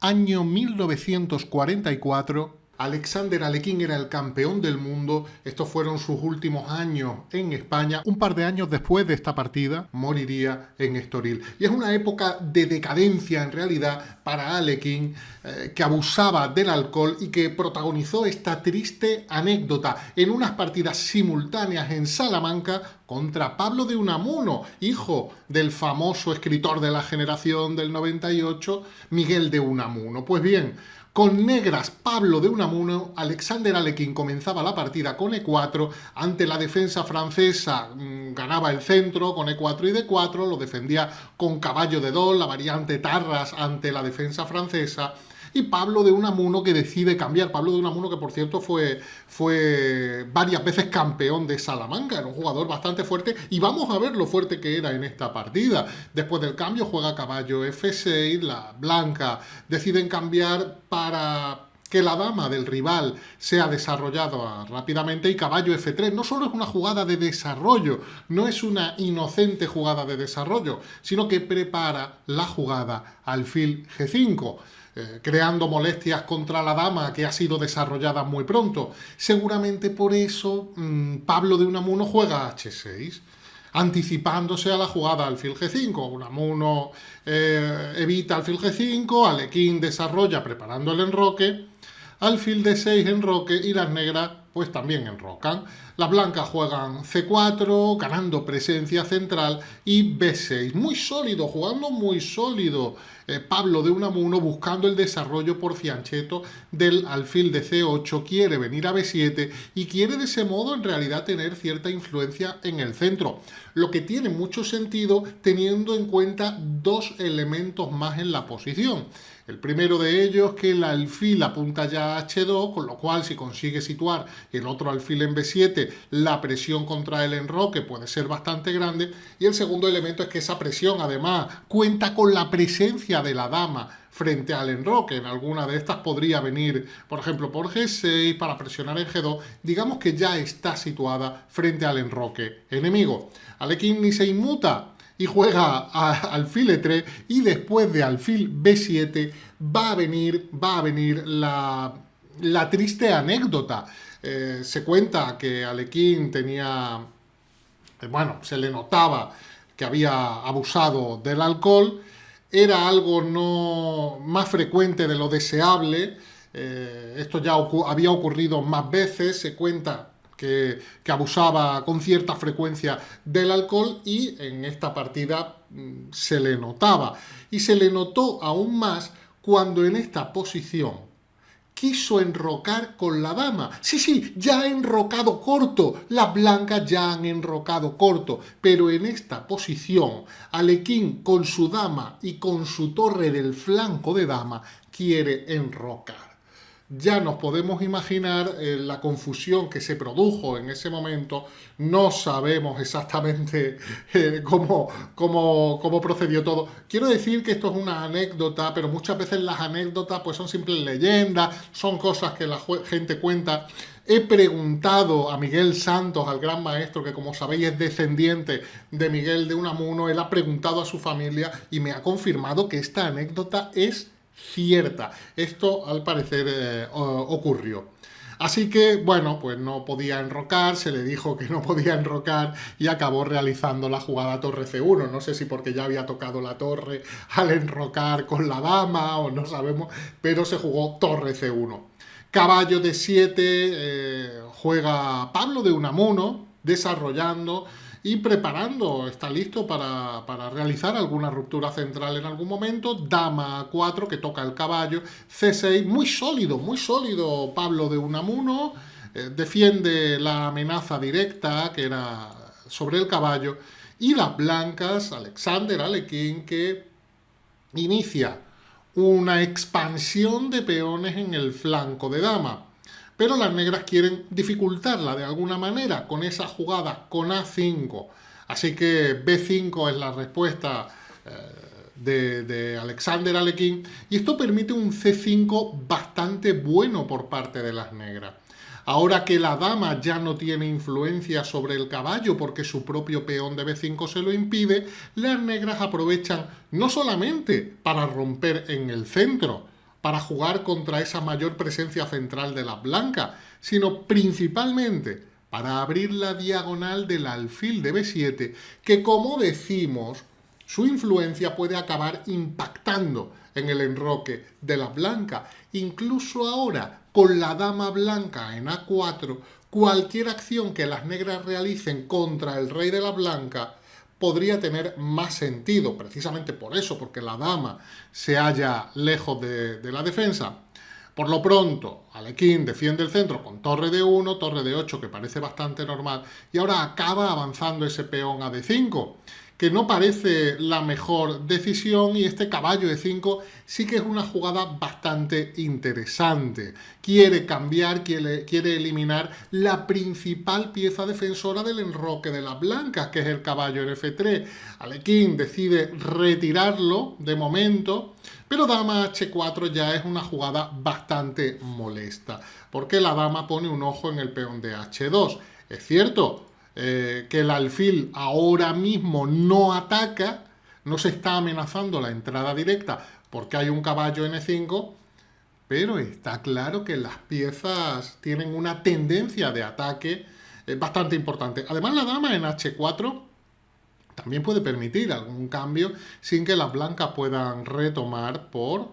Año 1944, Alexander Alekhine era el campeón del mundo. Estos fueron sus últimos años en España. Un par de años después de esta partida, moriría en Estoril. Y es una época de decadencia, en realidad, para Alekhine, que abusaba del alcohol y que protagonizó esta triste anécdota en unas partidas simultáneas en Salamanca contra Pablo de Unamuno, hijo del famoso escritor de la generación del 98, Miguel de Unamuno. Pues bien, con negras Pablo de Unamuno, Alexander Alekhine comenzaba la partida con E4, ante la defensa francesa ganaba el centro con E4 y D4, lo defendía con caballo de 2, la variante Tarras ante la defensa francesa, y Pablo de Unamuno que decide cambiar. Pablo de Unamuno, que por cierto fue varias veces campeón de Salamanca, era un jugador bastante fuerte, y vamos a ver lo fuerte que era en esta partida. Después del cambio juega caballo F6, la blanca deciden cambiar para que la dama del rival sea desarrollada rápidamente, y caballo F3 no solo es una jugada de desarrollo, no es una inocente jugada de desarrollo, sino que prepara la jugada alfil G5. Creando molestias contra la dama que ha sido desarrollada muy pronto. Seguramente por eso Pablo de Unamuno juega H6, anticipándose a la jugada alfil G5. Unamuno evita alfil G5, Alekhine desarrolla preparando el enroque, alfil D6 enroque, y las negras pues también enrocan. Las blancas juegan C4, ganando presencia central, y B6. Muy sólido, jugando muy sólido. Pablo de Unamuno buscando el desarrollo por fianchetto del alfil de C8, quiere venir a B7 y quiere de ese modo en realidad tener cierta influencia en el centro. Lo que tiene mucho sentido teniendo en cuenta dos elementos más en la posición. El primero de ellos, que el alfil apunta ya a H2, con lo cual si consigue situar el otro alfil en B7, la presión contra el enroque puede ser bastante grande. Y el segundo elemento es que esa presión además cuenta con la presencia de la dama frente al enroque. En alguna de estas podría venir, por ejemplo, por G6 para presionar en G2. Digamos que ya está situada frente al enroque enemigo. Alekhine ni se inmuta y juega alfil E3, y después de alfil B7 va a venir la triste anécdota. Se cuenta que Alekhine tenía, se le notaba que había abusado del alcohol, era algo no más frecuente de lo deseable. Esto ya había ocurrido más veces. Se cuenta que abusaba con cierta frecuencia del alcohol, y en esta partida se le notaba. Y se le notó aún más cuando en esta posición quiso enrocar con la dama. Sí, ya ha enrocado corto, las blancas ya han enrocado corto, pero en esta posición Alekhine con su dama y con su torre del flanco de dama quiere enrocar. Ya nos podemos imaginar la confusión que se produjo en ese momento. No sabemos exactamente cómo procedió todo. Quiero decir que esto es una anécdota, pero muchas veces las anécdotas pues son simples leyendas, son cosas que la gente cuenta. He preguntado a Miguel Santos, al gran maestro, que como sabéis es descendiente de Miguel de Unamuno. Él ha preguntado a su familia y me ha confirmado que esta anécdota es cierta. Esto al parecer ocurrió. Así que, pues no podía enrocar, se le dijo que no podía enrocar y acabó realizando la jugada torre C1. No sé si porque ya había tocado la torre al enrocar con la dama o no sabemos, pero se jugó torre C1. Caballo D7, juega Pablo de Unamuno, desarrollando y preparando, está listo para realizar alguna ruptura central en algún momento. Dama A4, que toca el caballo. C6, muy sólido Pablo de Unamuno. Defiende la amenaza directa que era sobre el caballo. Y las blancas, Alexander Alekhine, que inicia una expansión de peones en el flanco de dama. Pero las negras quieren dificultarla de alguna manera con esa jugada con A5. Así que B5 es la respuesta de Alexander Alekhine, y esto permite un C5 bastante bueno por parte de las negras. Ahora que la dama ya no tiene influencia sobre el caballo porque su propio peón de B5 se lo impide, las negras aprovechan no solamente para romper en el centro, para jugar contra esa mayor presencia central de las blancas, sino principalmente para abrir la diagonal del alfil de B7, que como decimos, su influencia puede acabar impactando en el enroque de las blancas. Incluso ahora, con la dama blanca en A4, cualquier acción que las negras realicen contra el rey de la blanca podría tener más sentido, precisamente por eso, porque la dama se halla lejos de la defensa. Por lo pronto, Alekhine defiende el centro con torre de 1, torre de 8, que parece bastante normal, y ahora acaba avanzando ese peón a D5, que no parece la mejor decisión, y este caballo de 5 sí que es una jugada bastante interesante. Quiere cambiar, quiere eliminar la principal pieza defensora del enroque de las blancas, que es el caballo en F3. Alekhine decide retirarlo de momento, pero dama H4 ya es una jugada bastante molesta, porque la dama pone un ojo en el peón de H2. Es cierto que el alfil ahora mismo no ataca, no se está amenazando la entrada directa porque hay un caballo N5, pero está claro que las piezas tienen una tendencia de ataque bastante importante. Además, la dama en H4 también puede permitir algún cambio sin que las blancas puedan retomar por...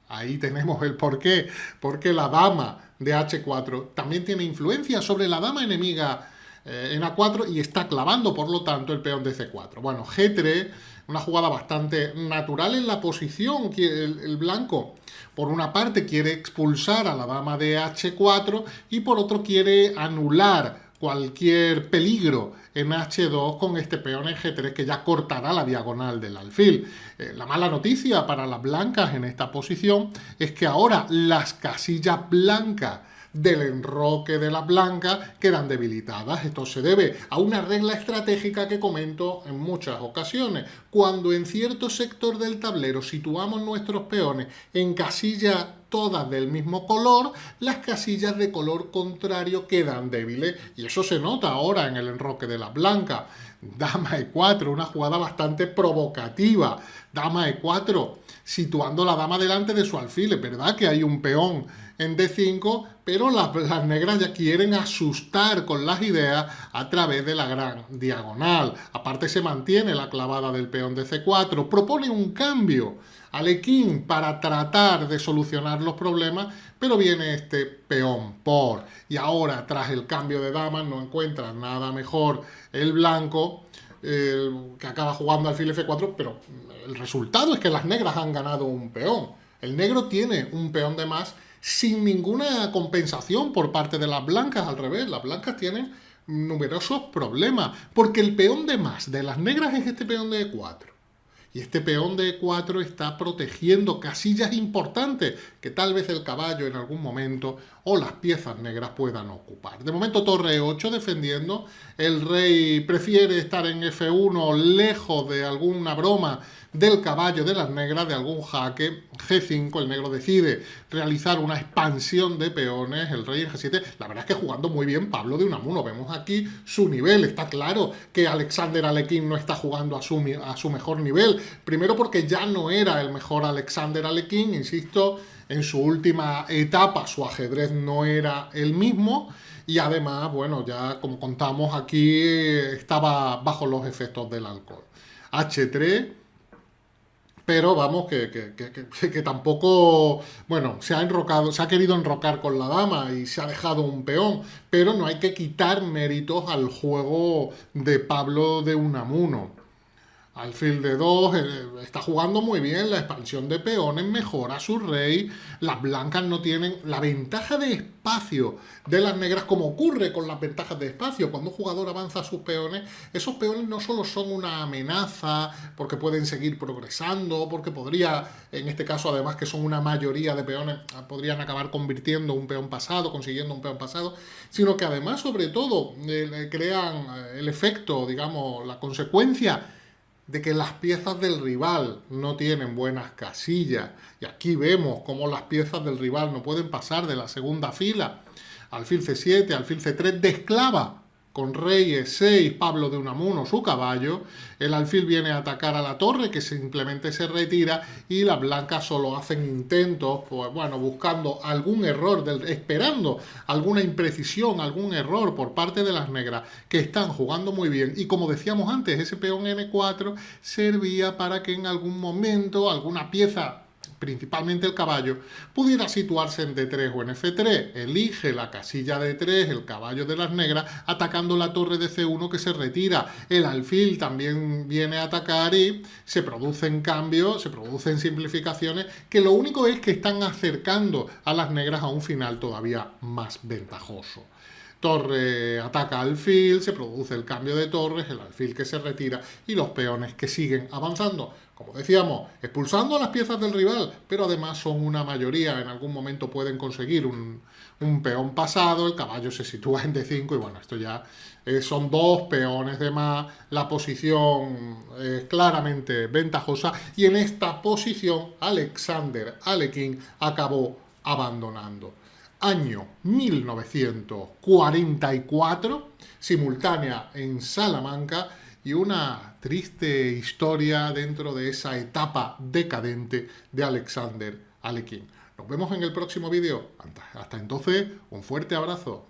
Ahí tenemos el porqué, porque la dama de H4 también tiene influencia sobre la dama enemiga en A4 y está clavando, por lo tanto, el peón de C4. Bueno, G3, una jugada bastante natural en la posición, que el blanco, por una parte, quiere expulsar a la dama de H4 y por otro quiere anular cualquier peligro en H2 con este peón en G3 que ya cortará la diagonal del alfil. La mala noticia para las blancas en esta posición es que ahora las casillas blancas del enroque de las blancas quedan debilitadas. Esto se debe a una regla estratégica que comento en muchas ocasiones. Cuando en cierto sector del tablero situamos nuestros peones en casillas todas del mismo color, las casillas de color contrario quedan débiles, y eso se nota ahora en el enroque de las blancas. Dama E4, una jugada bastante provocativa. Dama E4, situando la dama delante de su alfil. Es verdad que hay un peón en D5, pero las negras ya quieren asustar con las ideas a través de la gran diagonal. Aparte se mantiene la clavada del peón de C4, propone un cambio Alekhine para tratar de solucionar los problemas, pero viene este peón por. Y ahora, tras el cambio de damas, no encuentra nada mejor el blanco, que acaba jugando alfil F4, pero el resultado es que las negras han ganado un peón. El negro tiene un peón de más sin ninguna compensación por parte de las blancas. Al revés, las blancas tienen numerosos problemas, porque el peón de más de las negras es este peón de E4. Y este peón de E4 está protegiendo casillas importantes que tal vez el caballo en algún momento o las piezas negras puedan ocupar. De momento torre E8 defendiendo. El rey prefiere estar en F1 lejos de alguna broma del caballo de las negras, de algún jaque. G5, el negro decide realizar una expansión de peones, el rey en G7. La verdad es que jugando muy bien Pablo de Unamuno. Vemos aquí su nivel. Está claro que Alexander Alekhine no está jugando a su mejor nivel. Primero porque ya no era el mejor Alexander Alekhine, insisto, en su última etapa su ajedrez no era el mismo. Y además, bueno, ya como contamos aquí, estaba bajo los efectos del alcohol. H3... pero vamos, que tampoco, bueno, se ha querido enrocar con la dama y se ha dejado un peón, pero no hay que quitar méritos al juego de Pablo de Unamuno. Alfil de 2, está jugando muy bien la expansión de peones, mejora su rey. Las blancas no tienen la ventaja de espacio de las negras, como ocurre con las ventajas de espacio. Cuando un jugador avanza sus peones, esos peones no solo son una amenaza, porque pueden seguir progresando, porque podría, en este caso además que son una mayoría de peones, podrían acabar convirtiendo un peón pasado, consiguiendo un peón pasado, sino que además, sobre todo, crean el efecto, digamos, la consecuencia de que las piezas del rival no tienen buenas casillas. Y aquí vemos cómo las piezas del rival no pueden pasar de la segunda fila. Alfil C7, alfil C3, desclava con rey E6, Pablo de Unamuno, su caballo. El alfil viene a atacar a la torre, que simplemente se retira, y las blancas solo hacen intentos, pues bueno, buscando algún error, esperando alguna imprecisión, algún error por parte de las negras, que están jugando muy bien. Y como decíamos antes, ese peón N4 servía para que en algún momento alguna pieza, principalmente el caballo, pudiera situarse en D3 o en F3. Elige la casilla D3, el caballo de las negras, atacando la torre de C1 que se retira. El alfil también viene a atacar y se producen cambios, se producen simplificaciones que lo único es que están acercando a las negras a un final todavía más ventajoso. Torre ataca alfil, se produce el cambio de torres, el alfil que se retira y los peones que siguen avanzando. Como decíamos, expulsando a las piezas del rival, pero además son una mayoría. En algún momento pueden conseguir un peón pasado, el caballo se sitúa en D5 y bueno, esto ya son dos peones de más. La posición es claramente ventajosa y en esta posición Alexander Alekhine acabó abandonando. Año 1944, simultánea en Salamanca, y una triste historia dentro de esa etapa decadente de Alexander Alekhine. Nos vemos en el próximo vídeo. Hasta entonces, un fuerte abrazo.